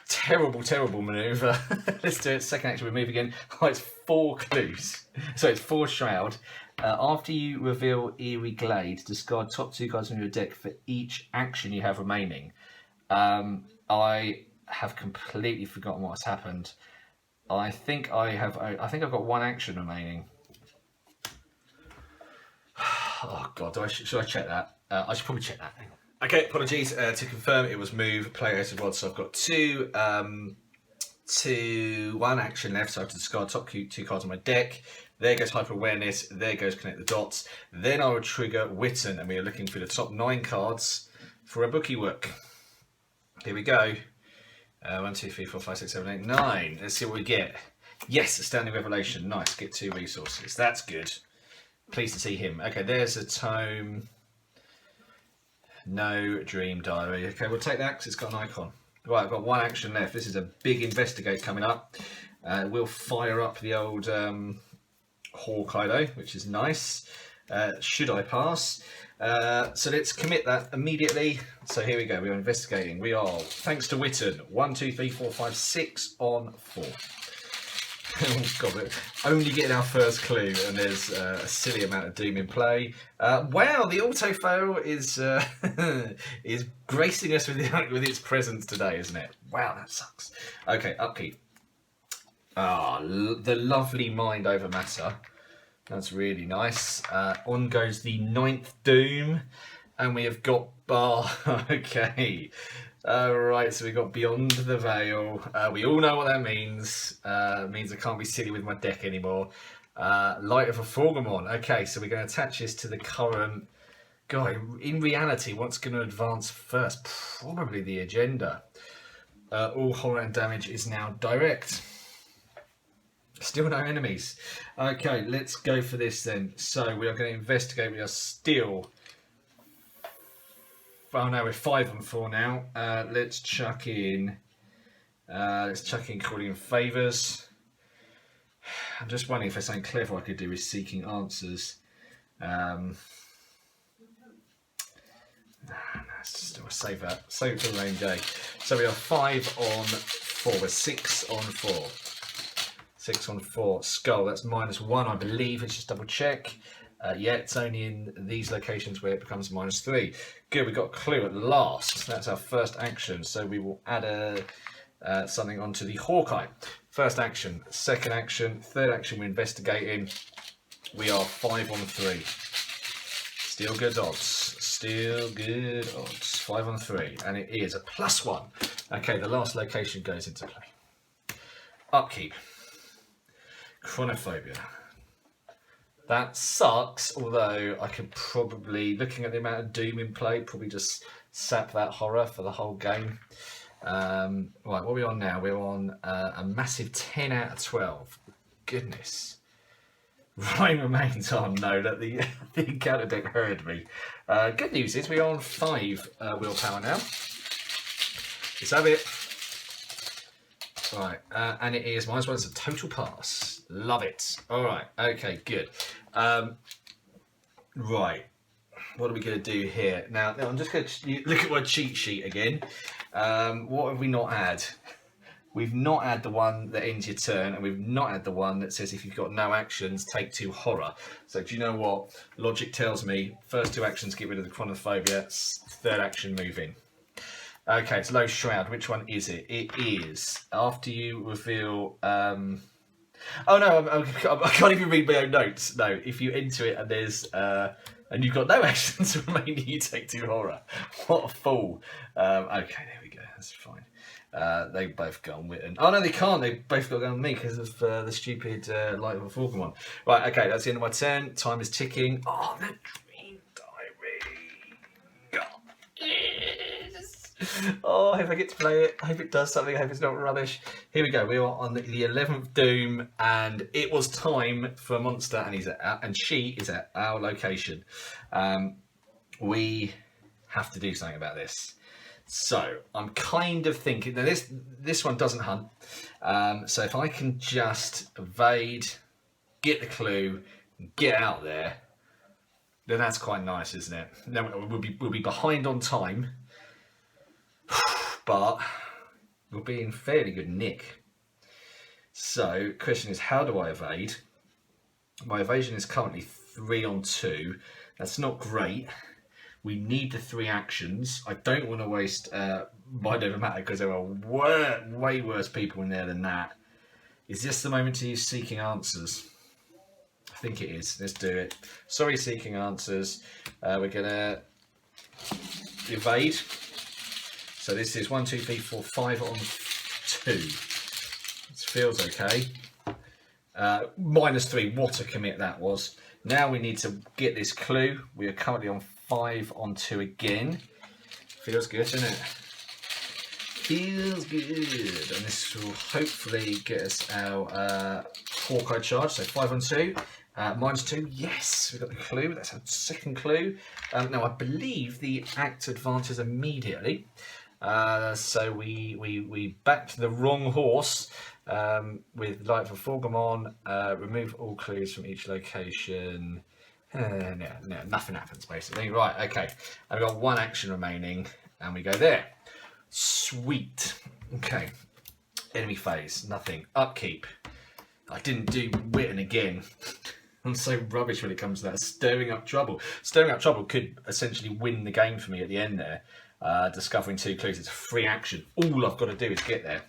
A: Terrible manoeuvre. Let's do it. Second action, we move again. Oh, it's 4 clues. So it's 4 Shroud. After you reveal Eerie Glade, discard top 2 cards from your deck for each action you have remaining. I have completely forgotten what's happened. I think I've got 1 action remaining. Oh God, should I check that? I should probably check that. Okay, apologies. To confirm, it was move, play Ace of Rods. So I've got 1 action left. So I have to discard top 2 cards on my deck. There goes Hyper Awareness. There goes Connect the Dots. Then I will trigger Witten, and we are looking for the top 9 cards for a bookie work. Here we go. 1, 2, 3, 4, 5, 6, 7, 8, 9. Let's see what we get. Yes, Astounding Revelation. Nice. Get 2 resources. That's good. Pleased to see him. Okay, there's a tome. No Dream Diary. Okay, we'll take that because it's got an icon. Right, I've got 1 action left. This is a big investigate coming up. We'll fire up the old Hawkeye though, which is nice. Should I pass? So let's commit that immediately. So here we go. We are investigating. We are, thanks to Witten, 1, 2, 3, 4, 5, 6 on 4. Oh God, only getting our first clue, and there's a silly amount of doom in play. Wow, the auto fail is is gracing us with its presence today, isn't it? Wow, that sucks. Okay, upkeep. The lovely mind over matter. That's really nice. On goes the 9th doom, and we have got bar. Okay. Right, so we got Beyond the Veil. We all know what that means. It means I can't be silly with my deck anymore. Light of a Forgamon. Okay, so we're going to attach this to the current... God, in reality, what's going to advance first? Probably the agenda. All horror and damage is now direct. Still no enemies. Okay, let's go for this then. So we are going to investigate. We are still... Oh no, we're 5 on 4 now. Let's chuck in calling in favours. I'm just wondering if there's something clever I could do with seeking answers. Let's just save that. Save it for a rainy day. So we are 5 on 4. We're 6 on 4. 6 on 4. Skull, that's -1, I believe. Let's just double check. Yeah, it's only in these locations where it becomes -3. Good, we got a clue at last. That's our first action. So we will add something onto the Hawkeye. First action, second action, third action we're investigating. We are 5 on 3. Still good odds. Still good odds. 5 on 3. And it is a +1. Okay, the last location goes into play. Upkeep. Chronophobia. That sucks, although I could probably, looking at the amount of doom in play, probably just sap that horror for the whole game. Right, what are we on now? We're on a massive 10 out of 12. Goodness. Rhyme remains on. No, that the encounter deck heard me. Good news is we're on 5 willpower now. Let's have it. Right, and it is, mine's a total pass. Love it. All right, okay, good. Right, what are we going to do here? Now, I'm just going to look at my cheat sheet again. What have we not had? We've not had the one that ends your turn, and we've not had the one that says if you've got no actions, take 2 horror. So do you know what? Logic tells me first 2 actions, get rid of the chronophobia, third action, move in. Okay, it's Low Shroud. Which one is it? It is after you reveal... Oh no, I can't even read my own notes. No, if you enter it and there's... and you've got no actions remaining, you take 2 horror. What a fool. Okay, there we go. That's fine. They both go on Witten. Oh no, they can't. They both got to go on me because of the stupid Light of a Falcon one. Right, okay, that's the end of my turn. Time is ticking. Oh, the Dream Diary. God, yes. Oh, I hope I get to play it. I hope it does something. I hope it's not rubbish. Here we go. We are on the 11th Doom, and it was time for a monster, and she is at our location. We have to do something about this. So I'm kind of thinking that this one doesn't hunt. So if I can just evade, get the clue, get out there, then that's quite nice, isn't it? Then we'll be behind on time, but we'll be in fairly good nick. So question is, how do I evade? My evasion is currently 3 on 2. That's not great. We need the 3 actions. I don't want to waste Mind Over Matter because there are way worse people in there than that. Is this the moment to use Seeking Answers? I think it is. Let's do it. Sorry, Seeking Answers. We're going to evade. So this is 1, 2, 3, 4, 5 on 2. This feels okay. -3. What a commit that was. Now we need to get this clue. We are currently on 5 on 2 again. Feels good, doesn't it? Feels good. And this will hopefully get us our Hawkeye charge. So 5 on 2. -2. Yes, we've got the clue. That's our second clue. Now I believe the act advances immediately. So we backed the wrong horse. With Light for Forgamon, remove all clues from each location. No, nothing happens basically. Right, okay. And we've got 1 action remaining, and we go there. Sweet. Okay. Enemy phase, nothing. Upkeep. I didn't do Witten again. I'm so rubbish when it comes to that. Stirring up trouble. Stirring up trouble could essentially win the game for me at the end there. Discovering 2 clues. It's a free action. All I've got to do is get there.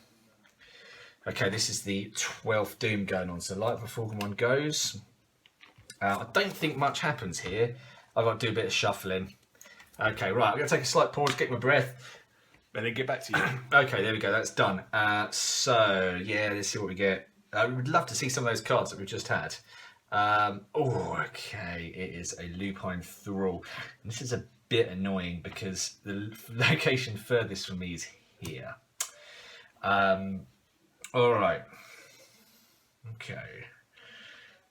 A: Okay, this is the 12th Doom going on. So Light of a Falcon one goes. I don't think much happens here. I've got to do a bit of shuffling. Okay, right. I'm going to take a slight pause, get my breath, and then get back to you. Okay, there we go. That's done. So, yeah, let's see what we get. I would love to see some of those cards that we've just had. Okay. It is a Lupine Thrall. And this is a bit annoying because the location furthest from me is here. All right. Okay.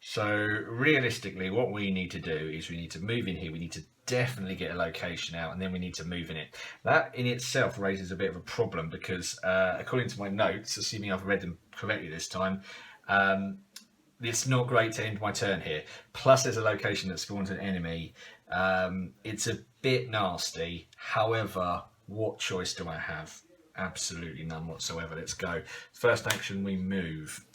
A: So realistically, what we need to do is we need to move in here. We need to definitely get a location out, and then we need to move in it. That in itself raises a bit of a problem because, according to my notes, assuming I've read them correctly this time, it's not great to end my turn here. Plus, there's a location that spawns an enemy. It's a bit nasty. However, what choice do I have? Absolutely none whatsoever. Let's go. First action, we move.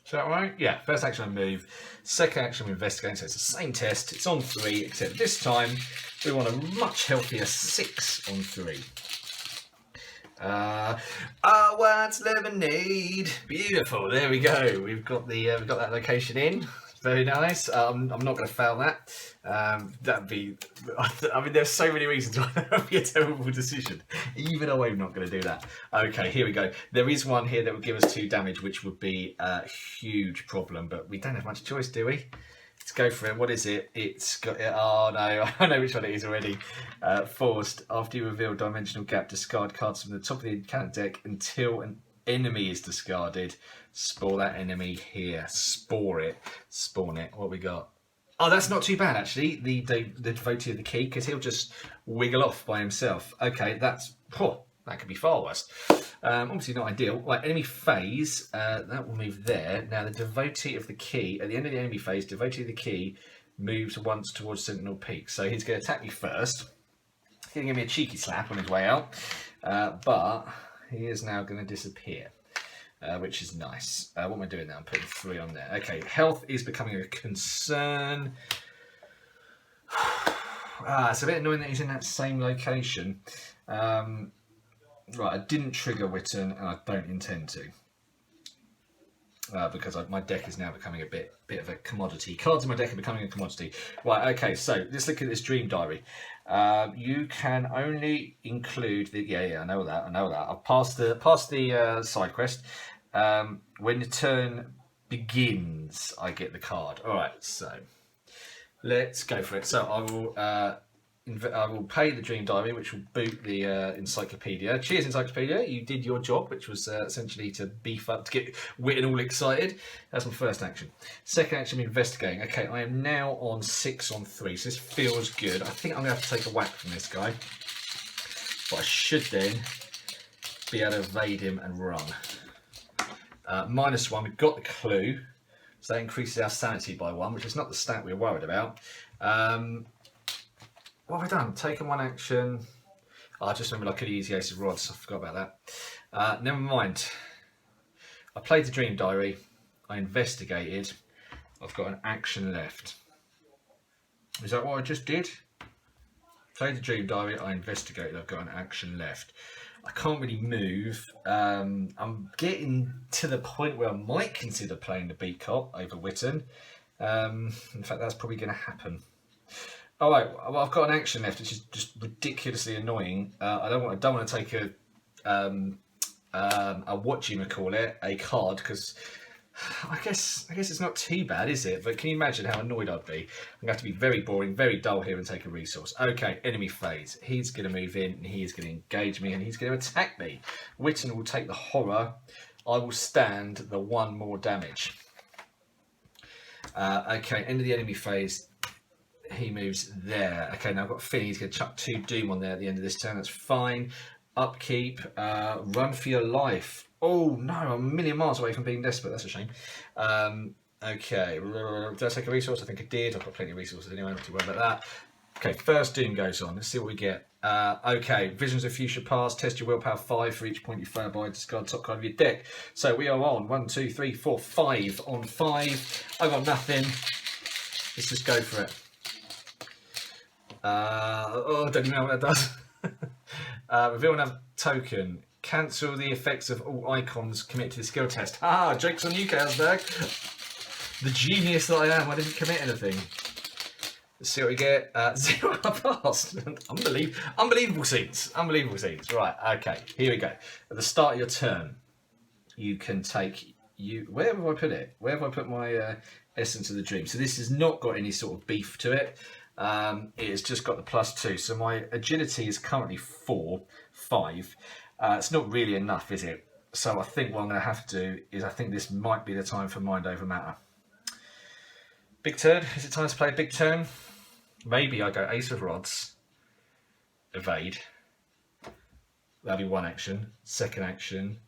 A: Is that right? Yeah, first action, we move. Second action, we investigate. So it's the same test. It's on 3, except this time we want a much healthier 6 on 3. I want lemonade. Beautiful. There we go. We've got that location in. Very nice. I'm not going to fail that. That'd be. I mean, there's so many reasons why that would be a terrible decision. Even though I'm not going to do that. Okay, here we go. There is one here that would give us 2 damage, which would be a huge problem. But we don't have much choice, do we? Let's go for it. What is it? It's got. Oh no, I know which one it is already. Forced. After you reveal dimensional gap, discard cards from the top of the encounter deck until an enemy is discarded. Spore that enemy here. Spore it. Spawn it. What we got? Oh, that's not too bad actually. The devotee of the key, because he'll just wiggle off by himself. Okay, that's that could be far worse. Obviously not ideal. Right, enemy phase. That will move there. Now the devotee of the key. At the end of the enemy phase, devotee of the key moves once towards Sentinel Peak. So he's going to attack me first. He's going to give me a cheeky slap on his way out. But he is now going to disappear. Which is nice. What am I doing now? I'm putting 3 on there. Okay, health is becoming a concern. It's a bit annoying that he's in that same location. Right, I didn't trigger Witten, and I don't intend to. Because my deck is now becoming a bit of a commodity. Cards in my deck are becoming a commodity. Right, okay, so let's look at this dream diary. You can only include the I know that. I'll pass the side quest. When the turn begins, I get the card. All right, so let's go for it. So I will pay the dream diary, which will boot the encyclopedia. Cheers, encyclopedia! You did your job, which was essentially to beef up, to get Witten all excited. That's my first action. Second action, investigating. Okay, I am now on 6 on 3, so this feels good. I think I'm going to have to take a whack from this guy, but I should then be able to evade him and run. -1. We've got the clue, so that increases our sanity by 1, which is not the stat we're worried about. What have I done? Taken 1 action. I just remembered I could use the Ace of Rods. I forgot about that. Never mind. I played the Dream Diary. I investigated. I've got an action left. Is that what I just did? Played the Dream Diary. I investigated. I've got an action left. I can't really move. I'm getting to the point where I might consider playing the Beat Cop over Witten. In fact, that's probably going to happen. All right, well, I've got an action left, which is just ridiculously annoying. I don't want to take a a card, because I guess it's not too bad, is it? But can you imagine how annoyed I'd be? I'm going to have to be very boring, very dull here and take a resource. Okay, enemy phase. He's going to move in, and he is going to engage me, and he's going to attack me. Witten will take the horror. I will stand the 1 more damage. Okay, end of the enemy phase. He moves there. Okay, now I've got a feeling he's going to chuck 2 Doom on there at the end of this turn. That's fine. Upkeep. Run for your life. Oh, no, I'm a million miles away from being desperate. That's a shame. Okay. Did I take a resource? I think I did. I've got plenty of resources anyway. Not too worried about that. Okay, first Doom goes on. Let's see what we get. Okay, Visions of Future Past. Test your willpower 5 for each point you fail by. Discard top card of your deck. So we are on 1, 2, 3, 4, 5 on 5. I got nothing. Let's just go for it. I don't even know what that does. Reveal another token. Cancel the effects of all icons. Commit to the skill test. Joke's on you, Carlsberg. The genius that I am. I didn't commit anything. Let's see what we get. 0 passed. Unbelievable scenes. Unbelievable scenes. Right. Okay. Here we go. At the start of your turn, you can take. Where have I put it? Where have I put my Essence of the Dream? So this has not got any sort of beef to it. It's just got the +2, so my agility is currently 5. It's not really enough, is it? So I think what I'm going to have to do is, I think this might be the time for Mind Over Matter. Big turn. Is it time to play a big turn? Maybe I go Ace of Rods, evade. That'll be 1 action. Second action,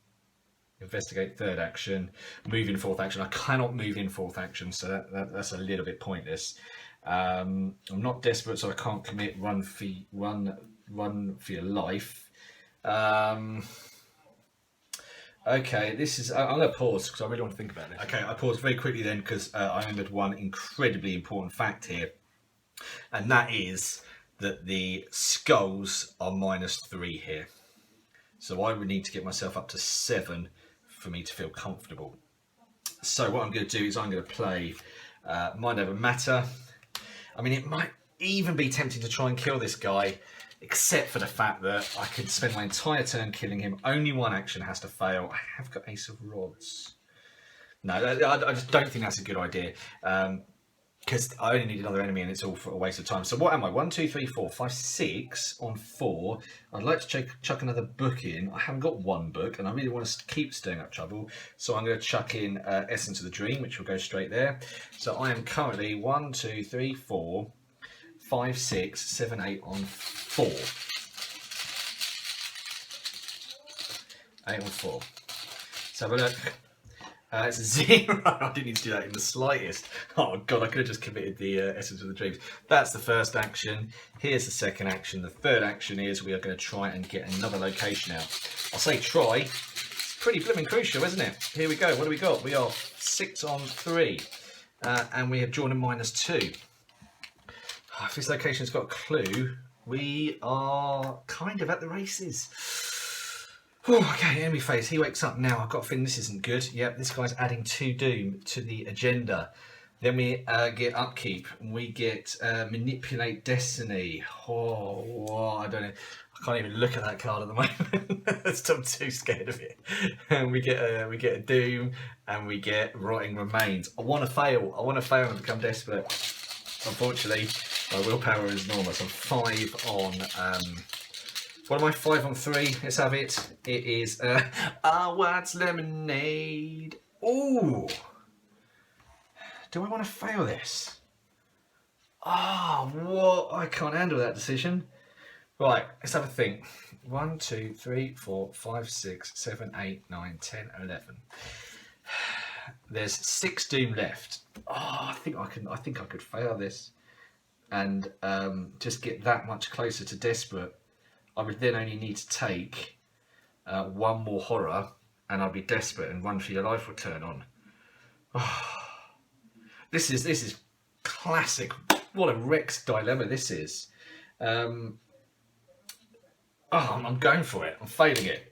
A: investigate. Third action, move in 4th action. I cannot move in 4th action, so that's a little bit pointless. I'm not desperate, so I can't commit. Run for your life. Okay, this is. I'm going to pause because I really want to think about this. Okay, I paused very quickly then because I remembered one incredibly important fact here, and that is that the skulls are -3 here. So I would need to get myself up to 7 for me to feel comfortable. So what I'm going to do is I'm going to play Mind over matter. I mean, it might even be tempting to try and kill this guy, except for the fact that I could spend my entire turn killing him. Only one action has to fail. I have got Ace of Rods. No, I just don't think that's a good idea. Because I only need another enemy and it's all for a waste of time. So what am I? 1, 2, 3, 4, 5, 6 on 4. I'd like to chuck another book in. I haven't got one book and I really want to keep stirring up trouble. So I'm going to chuck in Essence of the Dream, which will go straight there. So I am currently 1, 2, 3, 4, 5, 6, 7, 8 on 4. 8 on 4. So have a look. It's a 0. I didn't need to do that in the slightest. Oh god, I could have just committed the Essence of the Dreams. That's the first action. Here's the second action. The third action is we are going to try and get another location out. I'll say try. It's pretty blooming crucial, isn't it? Here we go. What do we got? We are 6 on 3. And we have drawn a -2. If this location's got a clue, we are kind of at the races. Oh, okay, enemy phase. He wakes up now. I've got a feeling this isn't good. Yep, this guy's adding 2 doom to the agenda. Then we get upkeep. We get manipulate destiny. Oh, I don't know. I can't even look at that card at the moment. I'm too scared of it. And we get a doom, and we get rotting remains. I want to fail. I want to fail and become desperate. Unfortunately, my willpower is enormous. I'm 5 on. What am I? 5 on 3. Let's have it. It is what's lemonade. Ooh. Do I want to fail this? Oh, what? I can't handle that decision. Right, let's have a think. 1, 2, 3, 4, 5, 6, 7, 8, 9, 10, 11. There's 6 doom left. Oh, I think I could fail this, and just get that much closer to desperate. I would then only need to take 1 more horror, and I'll be desperate, and Run for Your Life will turn on. Oh, this is classic. What a Rex dilemma this is. I'm going for it. I'm failing it.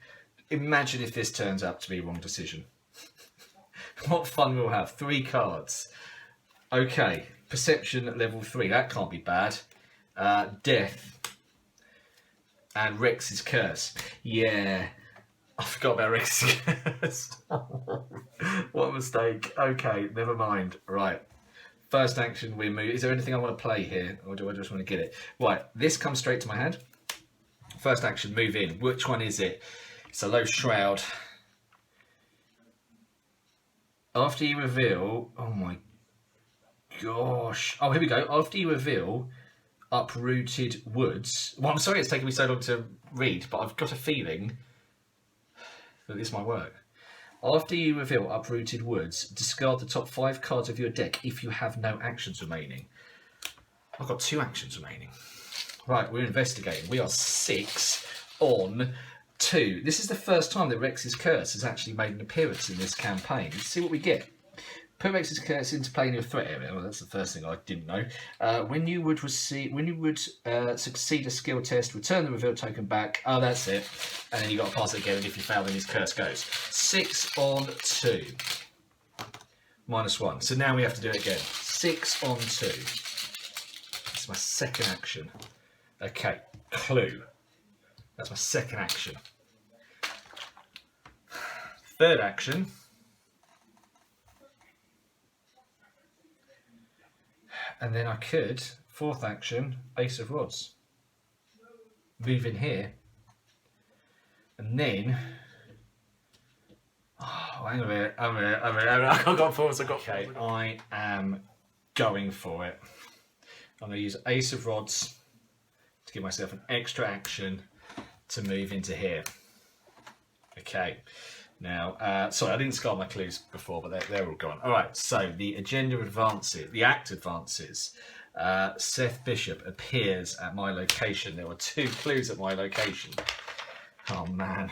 A: Imagine if this turns out to be a wrong decision. What fun we'll have. 3 cards. Okay, perception at level 3. That can't be bad. Death. And Rex's Curse. Yeah. I forgot about Rex's Curse. What a mistake. Okay, never mind. Right. First action, we move. Is there anything I want to play here? Or do I just want to get it? Right, this comes straight to my hand. First action, move in. Which one is it? It's a Low Shroud. After you reveal... Oh my gosh. Oh, here we go. After you reveal... Uprooted Woods. Well, I'm sorry it's taken me so long to read, but I've got a feeling that this might work. After you reveal Uprooted Woods, discard the top 5 cards of your deck if you have no actions remaining. I've got 2 actions remaining. Right, we're investigating. We are 6 on 2. This is the first time that Rex's Curse has actually made an appearance in this campaign. Let's see what we get. Put Rex's Curse into play in your threat area. Well, that's the first thing I didn't know. When you would succeed a skill test, return the reveal token back. Oh, that's it. And then you got to pass it again. And if you fail, then his curse goes. 6 on 2. -1. So now we have to do it again. 6 on 2. That's my second action. Okay, clue. That's my second action. Third action. And then I could, 4th action, Ace of Rods. Move in here. And then... Oh, hang on a minute. I've got forwards, Okay, I am going for it. I'm going to use Ace of Rods to give myself an extra action to move into here. Okay. Now, sorry, I didn't scar my clues before, but they're all gone. All right, so the agenda advances, the act advances. Seth Bishop appears at my location. There were 2 clues at my location. Oh, man.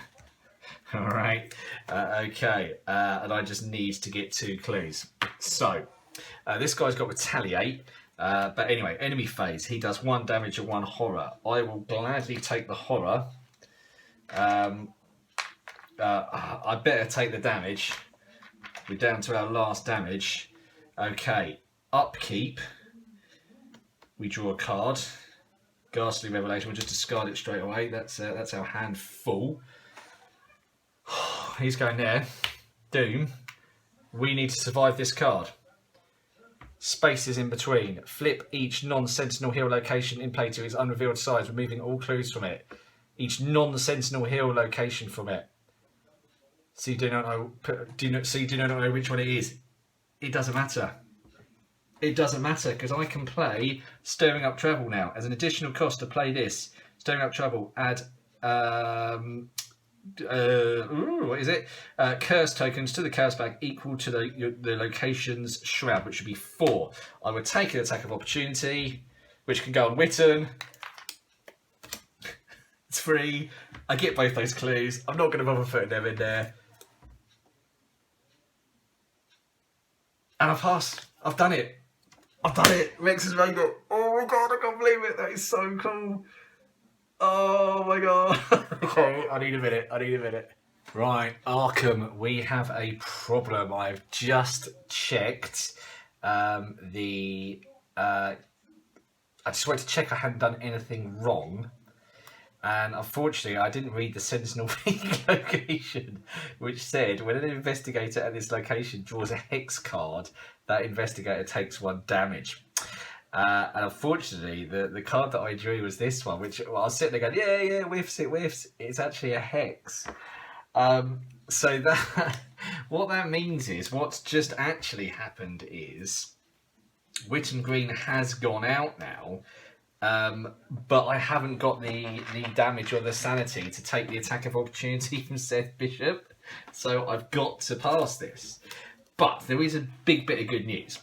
A: All right. Okay, and I just need to get 2 clues. So, this guy's got Retaliate. But anyway, enemy phase. He does 1 damage and 1 horror. I will gladly take the horror. I better take the damage. We're down to our last damage. Okay. upkeep, we draw a card. Ghastly Revelation, we'll just discard it straight away. That's our hand full. He's going there. Doom. We need to survive this card. Spaces in between. Flip each non-sentinel hero location in play to its unrevealed size, removing all clues from it. Each non-sentinel hero location from it. So you do not know which one it is. It doesn't matter. It doesn't matter because I can play Stirring Up Trouble now. As an additional cost to play this, Stirring Up Trouble, add what is it? Curse tokens to the curse bag equal to the location's shroud, which should be 4. I would take an attack of opportunity, which can go on Witten. It's free. I get both those clues. I'm not going to bother putting them in there. And I've passed. I've done it. I've done it. Rex has made it. Oh my god, I can't believe it. That is so cool. Oh my god. Okay, I need a minute. Right, Arkham, we have a problem. I've just checked I just wanted to check I hadn't done anything wrong. And unfortunately, I didn't read the Sentinel location, which said when an investigator at this location draws a hex card, that investigator takes 1 damage. And unfortunately, the card that I drew was this one, which I was sitting there going, yeah, whiffs. It's actually a hex. So that what that means is what's just actually happened is Witten Green has gone out now. But I haven't got the damage or the sanity to take the attack of opportunity from Seth Bishop, so I've got to pass this. But there is a big bit of good news.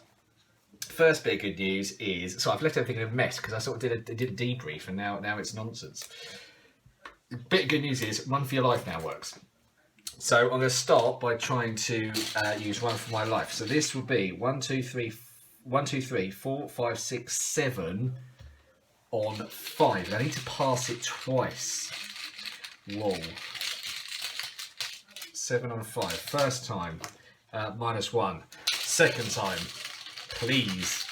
A: First bit of good news is, so I've left everything in a mess because I sort of did a debrief and now it's nonsense. Bit of good news is Run for Your Life now works. So I'm going to start by trying to use Run for My Life. So this will be 1, 2, 3, 4, 5, 6, 7 on 5. I need to pass it twice. Whoa. 7 on 5. First time, -1. Second time, please.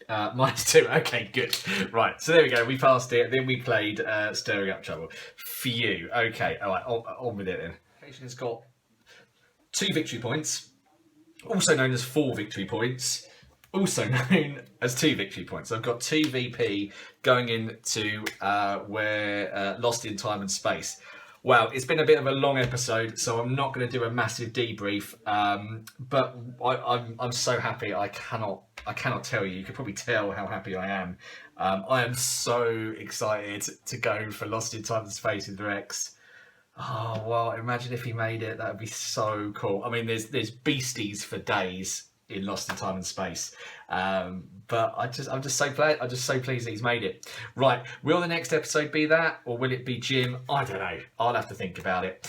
A: -2. Okay, good. Right, so there we go. We passed it. Then we played Stirring Up Trouble. Phew. Okay, all right, on with it then. Location has got 2 victory points, also known as 4 victory points, also known as 2 victory points. I've got 2 VP going into where Lost in Time and Space. Wow, it's been a bit of a long episode, so I'm not going to do a massive debrief. But I'm so happy. I cannot tell you. You can probably tell how happy I am. I am so excited to go for Lost in Time and Space with Rex. Oh well, imagine if he made it. That would be so cool. I mean, there's beasties for days in Lost in Time and Space, but I'm just so pleased that he's made it. Right, will the next episode be that, or will it be Jim? I don't know. I'll have to think about it.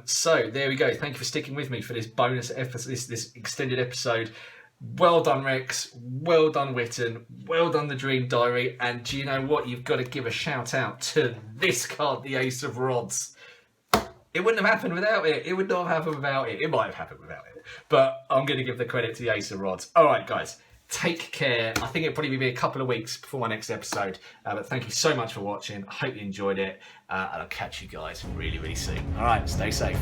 A: So there we go. Thank you for sticking with me for this bonus episode, this extended episode. Well done, Rex. Well done, Witten. Well done, The Dream Diary. And do you know what? You've got to give a shout out to this card, the Ace of Rods. It wouldn't have happened without it. It would not have happened without it. It might have happened without it. But I'm going to give the credit to the Ace of Rods. All right, guys. Take care. I think it'll probably be a couple of weeks before my next episode. But thank you so much for watching. I hope you enjoyed it. And I'll catch you guys really, really soon. All right, stay safe.